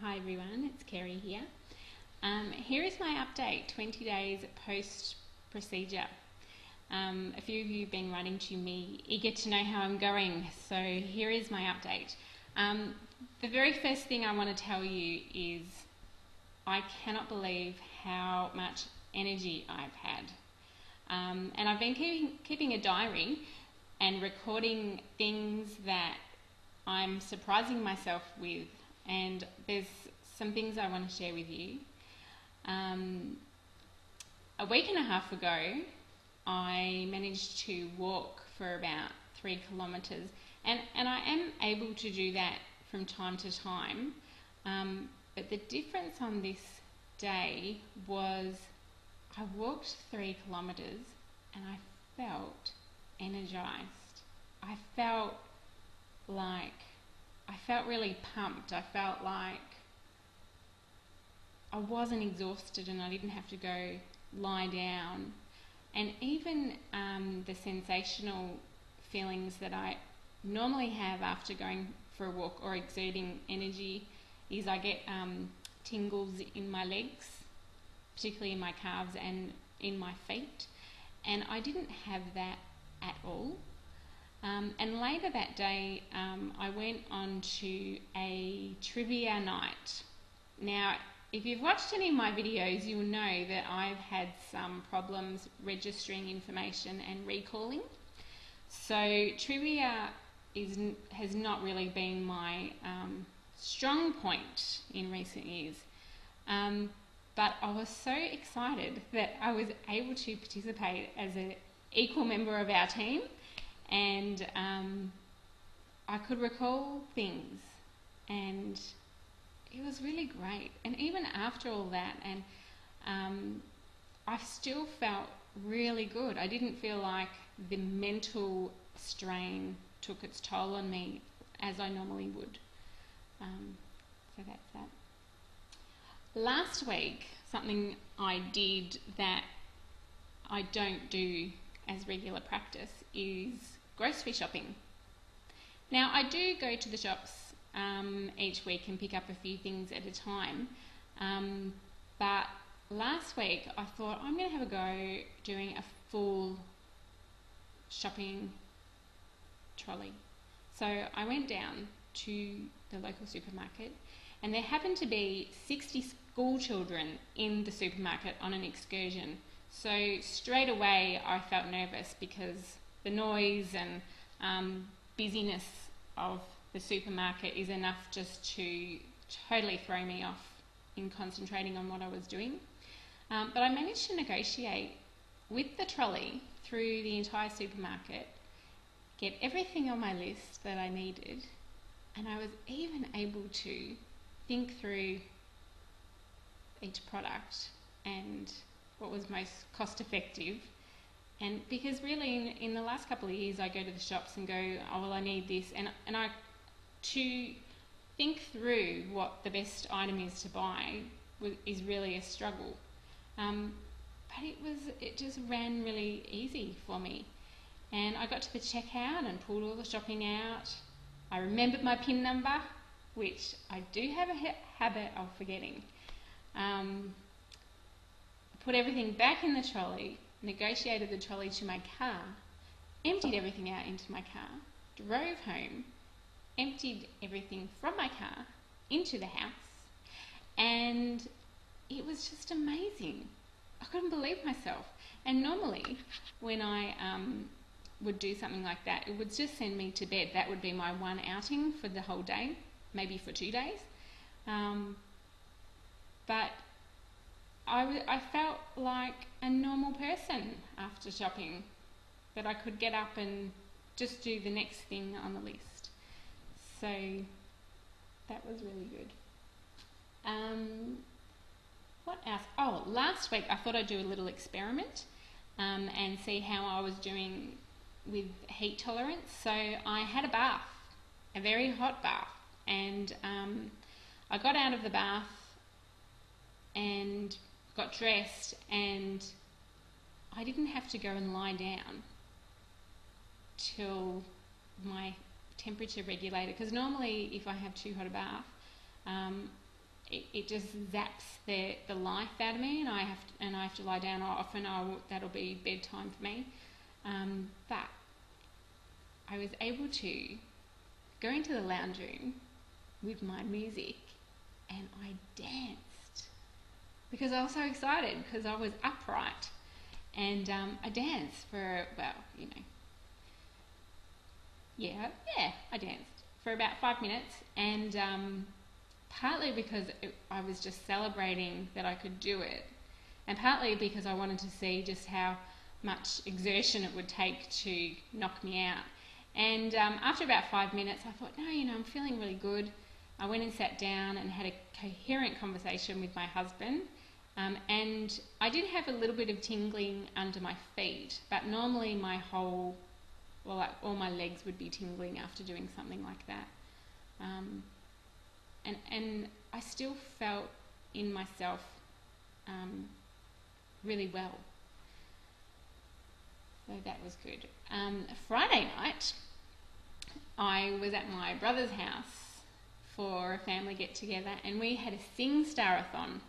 Hi everyone, it's Kerry here. Here is my update, 20 days post-procedure. A few of you have been writing to me, eager to know how I'm going, so here is my update. The very first thing I want to tell you is I cannot believe how much energy I've had. And I've been keeping a diary and recording things that I'm surprising myself with, and there's some things I want to share with you. A week and a half ago, I managed to walk for about 3 kilometres, and I am able to do that from time to time, but the difference on this day was I walked 3 kilometres and I felt energised. I felt really pumped. I felt like I wasn't exhausted and I didn't have to go lie down. And even the sensational feelings that I normally have after going for a walk or exerting energy is I get tingles in my legs, particularly in my calves and in my feet. And I didn't have that at all. And later that day, I went on to a trivia night. Now, if you've watched any of my videos, you'll know that I've had some problems registering information and recalling. So trivia has not really been my strong point in recent years. But I was so excited that I was able to participate as an equal member of our team, and I could recall things, and it was really great. And even after all that, and I still felt really good. I didn't feel like the mental strain took its toll on me as I normally would. So that's that. Last week, something I did that I don't do as regular practice is grocery shopping. Now, I do go to the shops each week and pick up a few things at a time, but last week I thought I'm going to have a go doing a full shopping trolley. So I went down to the local supermarket, and there happened to be 60 school children in the supermarket on an excursion. So straight away I felt nervous because the noise and busyness of the supermarket is enough just to totally throw me off in concentrating on what I was doing. But I managed to negotiate with the trolley through the entire supermarket, get everything on my list that I needed, and I was even able to think through each product and what was most cost effective. And because really in the last couple of years I go to the shops and go, oh well, I need this, and to think through what the best item is to buy is really a struggle. But it just ran really easy for me. And I got to the checkout and pulled all the shopping out. I remembered my PIN number, which I do have a habit of forgetting. Put everything back in the trolley, negotiated the trolley to my car, emptied everything out into my car, drove home, emptied everything from my car into the house, and it was just amazing. I couldn't believe myself. And normally when I would do something like that, it would just send me to bed. That would be my one outing for the whole day, maybe for 2 days. But I felt like a normal person after shopping, that I could get up and just do the next thing on the list. So that was really good. What else? Oh, last week I thought I'd do a little experiment and see how I was doing with heat tolerance. So I had a bath, a very hot bath, and I got out of the bath and got dressed, and I didn't have to go and lie down till my temperature regulated, because normally if I have too hot a bath, it just zaps the life out of me, and I have to lie down. Often that'll be bedtime for me. But I was able to go into the lounge room with my music, and I danced because I was so excited, because I was upright, and I danced for, well, you know, yeah, I danced for about 5 minutes, and partly because I was just celebrating that I could do it, and partly because I wanted to see just how much exertion it would take to knock me out. And after about 5 minutes, I thought, no, you know, I'm feeling really good. I went and sat down and had a coherent conversation with my husband, and I did have a little bit of tingling under my feet, but normally all my legs would be tingling after doing something like that. And I still felt in myself really well. So that was good. Friday night, I was at my brother's house for a family get-together, and we had a sing-starathon,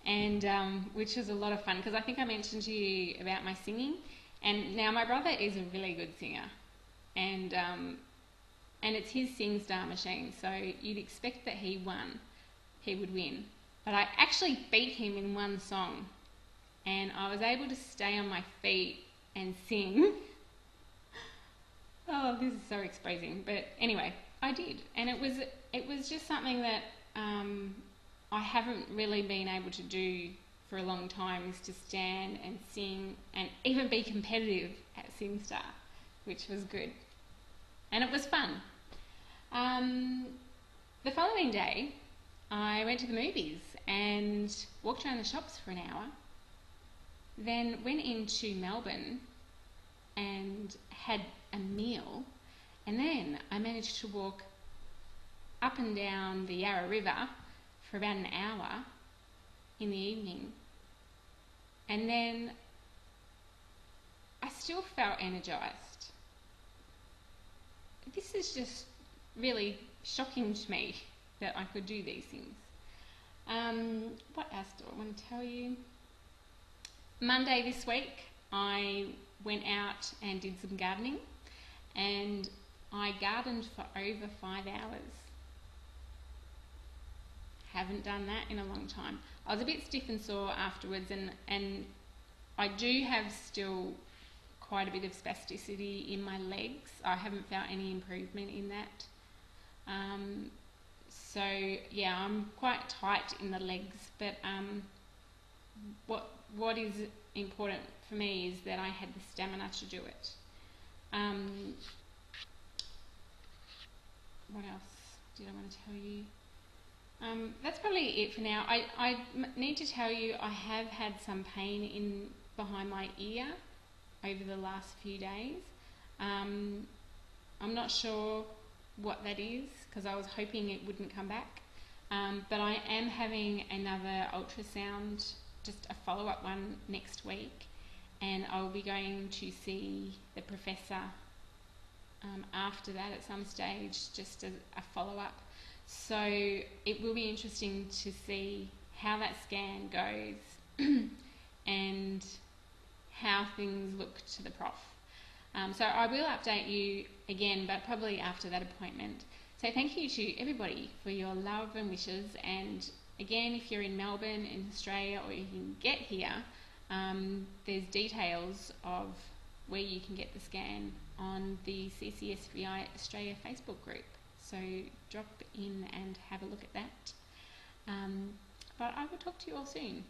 and which was a lot of fun, because I think I mentioned to you about my singing. And now my brother is a really good singer, and it's his sing-star machine, so you'd expect that he would win. But I actually beat him in one song, and I was able to stay on my feet and sing. Oh, this is so exposing, but anyway, I did, and it was just something that I haven't really been able to do for a long time, is to stand and sing and even be competitive at SingStar, which was good, and it was fun. The following day, I went to the movies and walked around the shops for an hour, then went into Melbourne and had a meal, and then I managed to walk up and down the Yarra River for about an hour in the evening, and then I still felt energised. This is just really shocking to me that I could do these things. What else do I want to tell you? Monday this week, I went out and did some gardening, and I gardened for over 5 hours. Haven't done that in a long time. I was a bit stiff and sore afterwards, and I do have still quite a bit of spasticity in my legs. I haven't felt any improvement in that. So yeah, I'm quite tight in the legs, but what is important for me is that I had the stamina to do it. What else did I want to tell you? That's probably it for now. I need to tell you, I have had some pain behind my ear over the last few days. I'm not sure what that is, because I was hoping it wouldn't come back. But I am having another ultrasound, just a follow-up one next week, and I'll be going to see the professor after that at some stage, just a follow-up. So it will be interesting to see how that scan goes and how things look to the prof. So I will update you again, but probably after that appointment. So thank you to everybody for your love and wishes, and again, if you're in Melbourne, in Australia, or you can get here, there's details of where you can get the scan on the CCSVI Australia Facebook group. So drop in and have a look at that. But I will talk to you all soon.